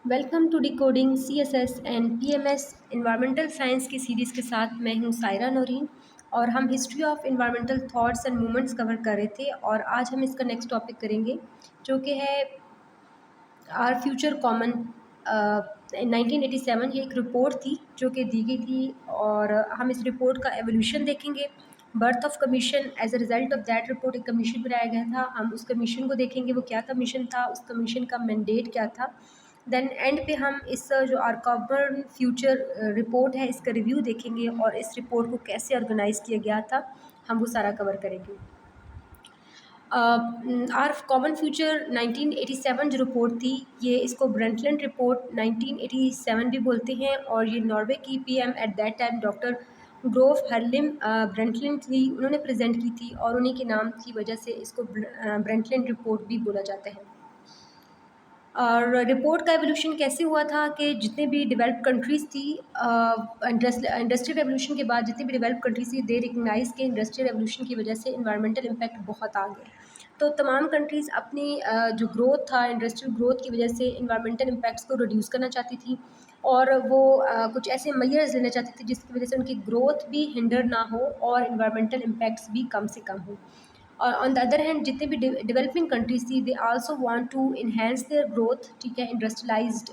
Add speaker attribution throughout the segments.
Speaker 1: Welcome to decoding CSS and PMS environmental science की series के साथ मैं हूं सायरा नौरीन। और हम history of environmental thoughts and movements cover कर रहे थे और आज हम इसका नेक्स्ट टॉपिक करेंगे जो कि है आर फ्यूचर कॉमन। 1987 ये एक रिपोर्ट थी जो कि दी गई थी और हम इस रिपोर्ट का एवोल्यूशन देखेंगे। Birth of commission, as a result of that report एक कमीशन बनाया गया था। हम उस कमीशन को देखेंगे वो क्या कमीशन था, उस कमीशन का मैंडेट क्या था। देन एंड पे हम इस जो आर कॉमन फ्यूचर रिपोर्ट है इसका रिव्यू देखेंगे और इस रिपोर्ट को कैसे ऑर्गेनाइज़ किया गया था हम वो सारा कवर करेंगे। आर कॉमन फ्यूचर 1987 जो रिपोर्ट थी, ये इसको ब्रंटलैंड रिपोर्ट 1987 भी बोलते हैं और ये नॉर्वे की PM at that time doctor Gro Harlem Brundtland थी, उन्होंने प्रेजेंट की थी और उन्हीं के नाम की वजह से इसको ब्रंटलैंड रिपोर्ट भी बोला जाता है। और रिपोर्ट का एवोल्यूशन कैसे हुआ था कि जितने भी डेवलप्ड कंट्रीज़ थी, इंडस्ट्रियल रेवोल्यूशन के बाद जितनी भी डेवलप्ड कंट्रीज़ थी दे रिकग्नाइज के इंडस्ट्रियल रेवोल्यूशन की वजह से इन्वायरमेंटल इम्पैक्ट बहुत आ गया। तो तमाम कंट्रीज़ अपनी जो ग्रोथ था इंडस्ट्रियल ग्रोथ की वजह से इन्वायरमेंटल इम्पैक्ट्स को रिड्यूस करना चाहती थी और वो कुछ ऐसे मेजर्स लेना चाहती थी जिसकी वजह से उनकी ग्रोथ भी हिंडर ना हो और इन्वायरमेंटल इम्पैक्ट्स भी कम से कम हो। और ऑन द अदर हैंड जितने भी डेवलपिंग कंट्रीज थी they also want to enhance their growth, ठीक है, इंडस्ट्रियलाइज्ड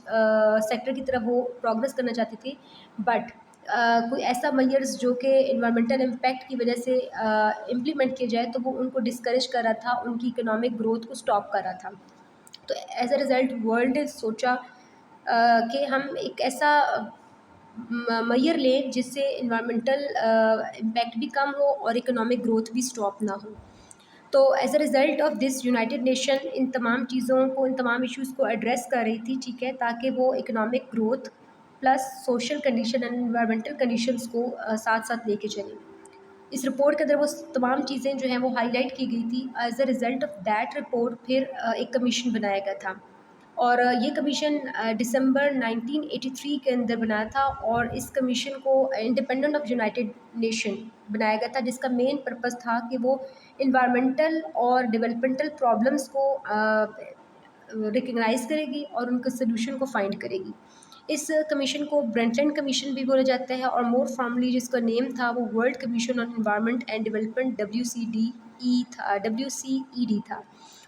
Speaker 1: सेक्टर की तरफ वो प्रोग्रेस करना चाहती थी। बट कोई ऐसा मेजर्स जो कि इन्वायरमेंटल इम्पैक्ट की वजह से इम्प्लीमेंट किया जाए तो वो उनको डिस्करेज कर रहा था, उनकी इकोनॉमिक ग्रोथ को स्टॉप कर रहा था। तो एज अ रिज़ल्ट वर्ल्ड ने सोचा कि हम एक ऐसा मेजर लें जिससे इन्वायरमेंटल इम्पैक्ट भी कम हो और इकोनॉमिक ग्रोथ भी स्टॉप ना हो। तो as a result of this United Nation इन तमाम चीज़ों को, इन तमाम इश्यूज़ को एड्रेस कर रही थी, ठीक है, ताकि वो economic growth plus social condition and environmental conditions को साथ साथ लेके चले। इस रिपोर्ट के अंदर वो तमाम चीज़ें जो हैं वो हाईलाइट की गई थी। As a result of that report फिर एक कमीशन बनाया गया था और ये कमीशन दिसंबर 1983 के अंदर बनाया था और इस कमीशन को इंडिपेंडेंट ऑफ यूनाइटेड नेशन बनाया गया था जिसका मेन पर्पस था कि वो इन्वायरमेंटल और डेवलपमेंटल प्रॉब्लम्स को रिकग्नाइज करेगी और उनके सोल्यूशन को फाइंड करेगी। इस कमीशन को ब्रेंटलैंड कमीशन भी बोला जाता है और मोर फॉर्मली जिसका नेम था वो world commission on environment and development WCED था।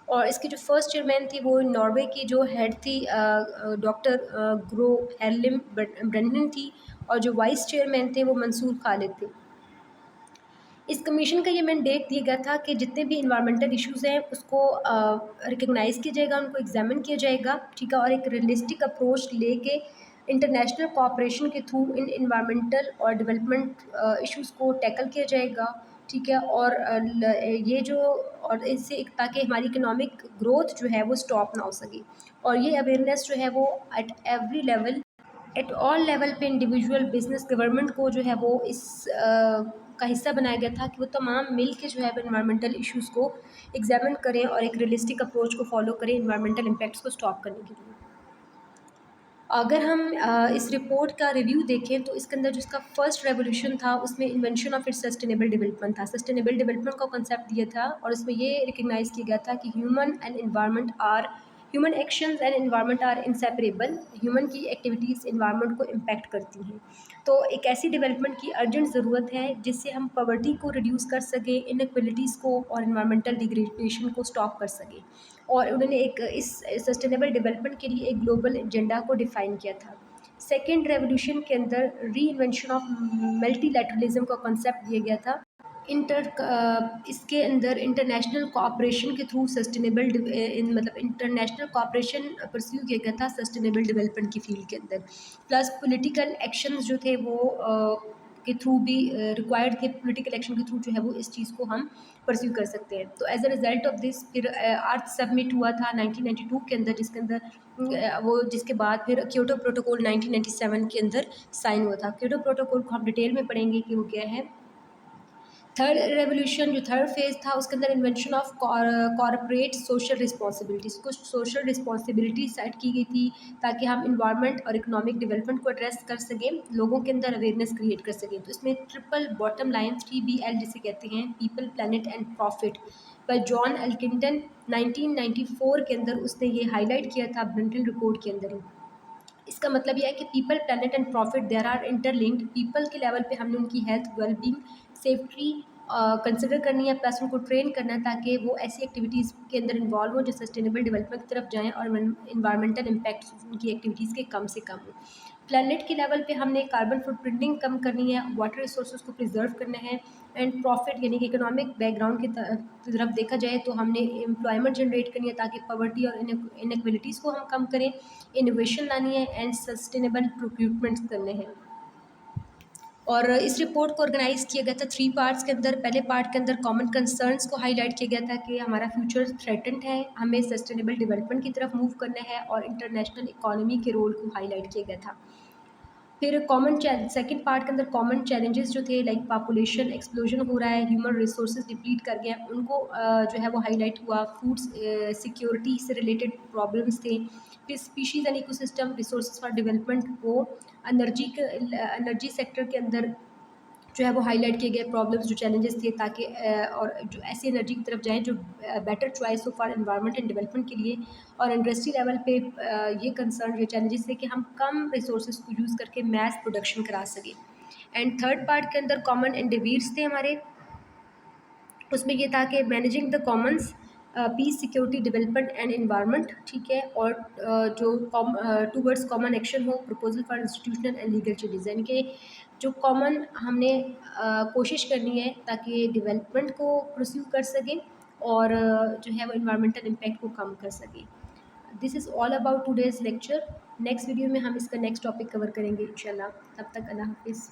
Speaker 1: और इसकी जो फर्स्ट चेयरमैन थी वो नॉर्वे की जो हेड थी डॉक्टर ग्रो हेरलिम ब्रेंडन थी और जो वाइस चेयरमैन थे वो मंसूर खालिद थे। इस कमीशन का ये मैंडेट दिया गया था कि जितने भी इन्वायरमेंटल इश्यूज़ हैं उसको रिकग्नाइज़ किया जाएगा, उनको एग्जामिन किया जाएगा, ठीक है, और एक रियलिस्टिक अप्रोच लेके इंटरनेशनल कोऑपरेशन के थ्रू इन इन्वायरमेंटल और डेवलपमेंट इश्यूज़ को टैकल किया जाएगा, ठीक है। और ये जो और इससे ताकि हमारी इकोनॉमिक ग्रोथ जो है वो स्टॉप ना हो सके और ये अवेयरनेस जो है वो एट ऑल लेवल पे इंडिविजुअल बिजनेस गवर्नमेंट को जो है वो इस का हिस्सा बनाया गया था कि वो तमाम मिल के जो है इन्वायरमेंटल इश्यूज़ को एग्जामिन करें और एक रियलिस्टिक अप्रोच को फॉलो करें इन्वायरमेंटल इम्पैक्ट्स को स्टॉप करने के लिए। अगर हम इस रिपोर्ट का रिव्यू देखें तो इसके अंदर जिसका फर्स्ट रेवोल्यूशन था उसमें invention of its sustainable development था। सस्टेनेबल डेवलपमेंट का कॉन्सेप्ट दिया था और इसमें ये रिकग्नाइज किया गया था कि human actions and environment are inseparable. Human की एक्टिविटीज़ एनवायरनमेंट को इम्पैक्ट करती हैं। तो एक ऐसी डेवलपमेंट की अर्जेंट ज़रूरत है जिससे हम पॉवर्टी को रिड्यूस कर सकें, इनइक्वलिटीज़ को और इन्वायरमेंटल डिग्रेडेशन को स्टॉप कर सकें। और उन्होंने एक इस सस्टेनेबल डेवलपमेंट के लिए एक ग्लोबल एजेंडा को डिफ़ाइन किया था। सेकेंड रेवोल्यूशन के अंदर री इन्वेंशन ऑफ मल्टीलैटरलिज्म का कॉन्सेप्ट दिया गया था। इसके अंदर इंटरनेशनल कोऑपरेशन के थ्रू सस्टेनेबल मतलब इंटरनेशनल कोऑपरेशन परस्यू किया गया था सस्टेनेबल डेवलपमेंट की फील्ड के अंदर। प्लस पॉलिटिकल एक्शंस जो थे वो के थ्रू भी रिक्वायर्ड थे। पॉलिटिकल एक्शन के थ्रू जो है वो इस चीज़ को हम परस्यू कर सकते हैं। तो as a result of this फिर अर्थ सबमिट हुआ था 1992 के अंदर जिसके अंदर वो जिसके बाद फिर क्योटो प्रोटोकॉल 1997 के अंदर साइन हुआ था। क्योटो प्रोटोकॉल को हम डिटेल में पढ़ेंगे कि वो क्या है। थर्ड रेवोल्यूशन जो थर्ड फेज़ था उसके अंदर invention of corporate social responsibilities, कुछ सोशल रिस्पॉन्सिबिलिटी सेट की गई थी ताकि हम इन्वायरमेंट और इकोनॉमिक डेवलपमेंट को एड्रेस कर सकें, लोगों के अंदर अवेयरनेस क्रिएट कर सकें। तो इसमें ट्रिपल बॉटम लाइन 3BL जिसे कहते हैं, पीपल प्लानट एंड प्रॉफिट, पर जॉन एल्किंटन 1994 के अंदर उसने ये हाईलाइट किया था ब्रंटन रिपोर्ट के अंदर ही। इसका मतलब यह है कि people, planet and profit there are interlinked. People के लेवल पे हमने उनकी हेल्थ, वेलबींग, सेफ्टी कंसिडर करनी है, प्लस उनको ट्रेन करना है ताकि वो ऐसी एक्टिविटीज़ के अंदर इन्वॉल्व हो जो सस्टेनेबल डेवलपमेंट की तरफ जाएँ और इन्वायरमेंटल इम्पैक्ट उनकी एक्टिविटीज़ के कम से कम हो। प्लैनेट के लेवल पे हमने कार्बन फुटप्रिंटिंग कम करनी है, वाटर रिसोर्सेज को प्रिजर्व करना है, एंड प्रॉफिट यानी कि इकोनॉमिक बैकग्राउंड की तरफ देखा जाए तो हमने एम्प्लॉयमेंट जनरेट करनी है ताकि पॉवर्टी और इनएक्वलिटीज़ को हम कम करें, इनोवेशन लानी है एंड सस्टेनेबल प्रोक्यूरमेंट करने हैं। और इस रिपोर्ट को ऑर्गेनाइज़ किया गया था 3 पार्ट्स के अंदर। पहले पार्ट के अंदर कॉमन कंसर्न्स को हाईलाइट किया गया था कि हमारा फ्यूचर थ्रेटन्ड है, हमें सस्टेनेबल डेवलपमेंट की तरफ मूव करना है, और इंटरनेशनल इकोनॉमी के रोल को हाईलाइट किया गया था। फिर कॉमन सेकंड पार्ट के अंदर कॉमन चैलेंजेस जो थे, लाइक पॉपुलेशन एक्सप्लोजन हो रहा है, ह्यूमन रिसोर्सेज डिप्लीट कर गए हैं, उनको जो है वो हाईलाइट हुआ। फूड सिक्योरिटी से रिलेटेड प्रॉब्लम्स थे। फिर species and ecosystem resources for development को एनर्जी सेक्टर के अंदर जो है वो हाईलाइट किए गए प्रॉब्लम्स, जो चैलेंजेस थे, ताकि और जो ऐसी एनर्जी की तरफ जाएँ जो बेटर चॉइस हो फॉर एनवायरनमेंट एंड डेवलपमेंट के लिए। और इंडस्ट्री लेवल पे ये कंसर्न, ये चैलेंजेस थे कि हम कम रिसोर्सेज को यूज़ करके मैस प्रोडक्शन करा सकें। एंड थर्ड पार्ट के अंदर कॉमन एंडेवियर्स थे हमारे, उसमें ये था कि managing the commons, peace, security, development and environment, ठीक है। और जो टूवर्ड्स कॉमन एक्शन हो, proposal for institutional and legal changes, यानी कि जो कॉमन हमने कोशिश करनी है ताकि डेवलपमेंट को परस्यू कर सकें और जो है वो इन्वायरमेंटल इम्पैक्ट को कम कर सकें। This is all about today's lecture. Next video में हम इसका नेक्स्ट टॉपिक कवर करेंगे इंशाल्लाह। तब तक अल्लाह हाफिज़।